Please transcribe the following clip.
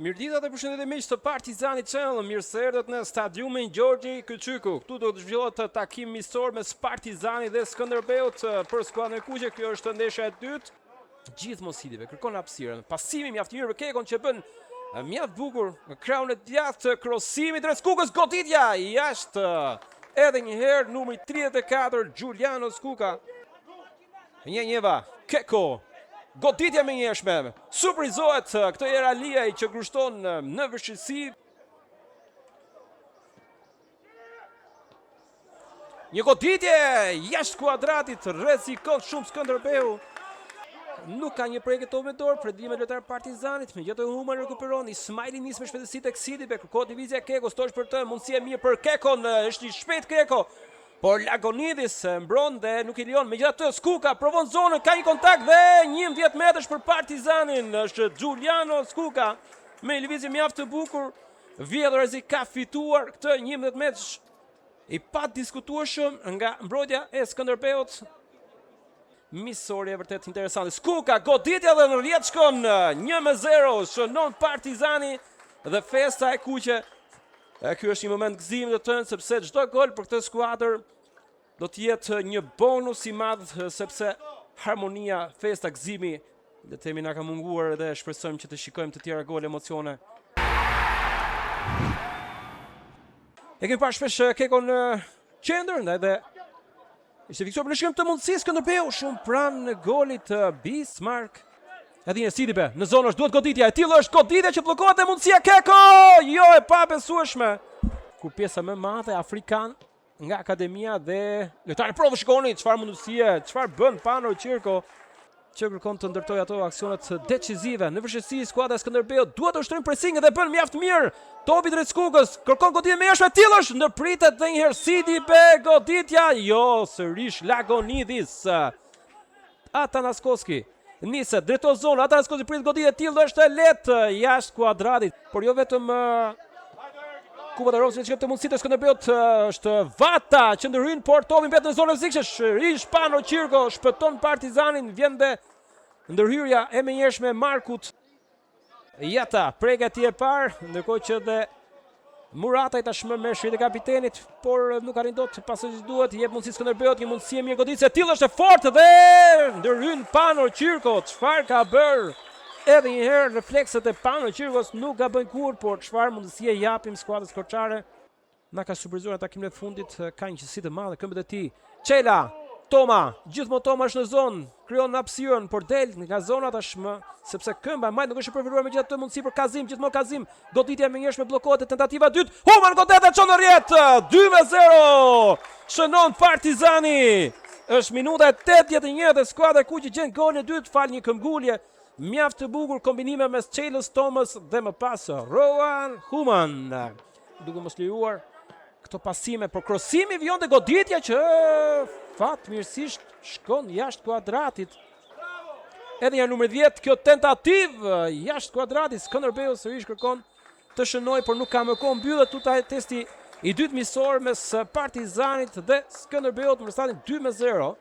Mirëdita dhe përshëndetje miq të Partizanit Channel, mirë se erdhët në stadiumin Gjorgji Kyçyku. Këtu do të zhvillohet takim miqësor mes Partizanit dhe Skënderbeut për skuadrën e kuqe. Kjo është ndeshja e dytë. Gjithë Mosidive kërkon hapësirën. Pasimi mjaft i mirë për Kekon që bën mjaft bukur në krahun e djathtë të krosimit drejt Skukës, goditja jashtë. Edhe një herë numri 34 Giuliano Skuka. Njeva, Keko. Goditja me njëshme, surprizohet këtë era Liaj që grushton në vështirësi. Një goditje jashtë kuadratit, rrezikon shumë Skënderbeu. Nuk ka një prekje to me dorë, predime lojtar Partizanit, me gjithë humor rekuperon, Ismaili nis me shpejtësi tek Sidibe, kërkohet divizja Keko, stosh për të, mundësi e mirë për Kekon, është i shpejt Keko. Por Lagonidis mbron dhe nuk i lion, megjithatë Skuka provon zonën, ka një kontakt dhe 11 metrash për Partizanin, është Giuliano Skuka me lëvizje mjaft të bukur, vjedhur rrezik ka fituar këtë 11 metrash i pa diskutueshëm nga mbrojtja e Skënderbeut. Misori e vërtet interesante. Skuka goditja dhe në rrjet shkon 1-0, shënon Partizani dhe festa e kuqe. Ky është një moment gëzimi të tënë, sepse çdo gol për këtë skuadër do të jetë një bonus i madh, sepse harmonia, festa, gëzimi, le të themi na ka munguar dhe shpresojmë që të shikojmë të tjera gol, emocione. E kemi parë shpesh Kekon në qendër, edhe ishte fiksuar për lëshkim të mundësisë Skënderbeu, shumë pranë në golit Bismarck. Edhe një Sidibe, në zonë është duhet goditja, e tillë është goditja që bllokohet e mundësia Keko! Jo, e pabesueshme! Kur pjesa më madhe afrikan nga akademia dhe lojtarë provë shikoni çfarë mundësie, çfarë bën Pano Qirko, që kërkon të ndërtojë ato aksionet decisive. Në vështirësi skuadra e Skënderbeut duhet të ushtrojnë presing dhe bën mjaft mirë. Topi drejt Skukës, kërkon goditje me jashtë, e tillë është ndërpritet edhe një herë Sidibe, goditja, jo, sërish Lagonidis. Atanaskoski niset drejto zonë, Atanaskoski prit goditje, e tillë është e lehtë jashtë kuadratit, por jo vetëm Kuvatarov që të mundësitë e Skënderbeut është Vata që ndërhyn, por topi mbet në zonën e rrezikshme. Rish Pano Qirko shpëton Partizanin, vjen dhe ndërhyrja e menjëhershme Markut. Jata, prekja e parë, ndërkohë që dhe Murata i tashmë me shit e kapitenit, por nuk arrin dot pasojë që duhet, i jep mundësi Skënderbeut, një mundësi e mirë goditje, e tillë është e fortë dhe ndërhyn Pano Qirko, çfarë ka bër? Edhe një herë reflekset e Pano Qirkos nuk ka bën kur, por çfarë mundësie japim skuadrës korçare. Na ka surprizuar në takimin e fundit, ka një qësi të madhe këmbët e tij. Çela, Toma, gjithmonë Toma është në zonë, krijon hapësirën, por del nga zona tashmë, sepse këmba majt nuk është e përfiruar megjithatë mundësi për Kazim, gjithmonë Kazim, goditja me njëherë bllokohet, tentativa e dytë. Human godet e çon në rrjet, 2-0. Shënon Partizani. Është minuta e 81 dhe skuadra e kuqe gjen golin e dytë fal një këmbgulje. Mjaft të bukur kombinime mes Çelës, Thomas dhe më pas Rowan Human. Duke mos lejuar këto pasime, por krosimi vjen te goditja që fatmirësisht shkon jashtë kuadratit. Edhe ja numër 10, kjo tentativë jashtë kuadratit, Skënderbeu sërish kërkon të shënoj, por nuk ka më kohë, mbyllet tuta testi i dytë miqësor mes Partizanit dhe Skënderbeut në rezultatin 2-0.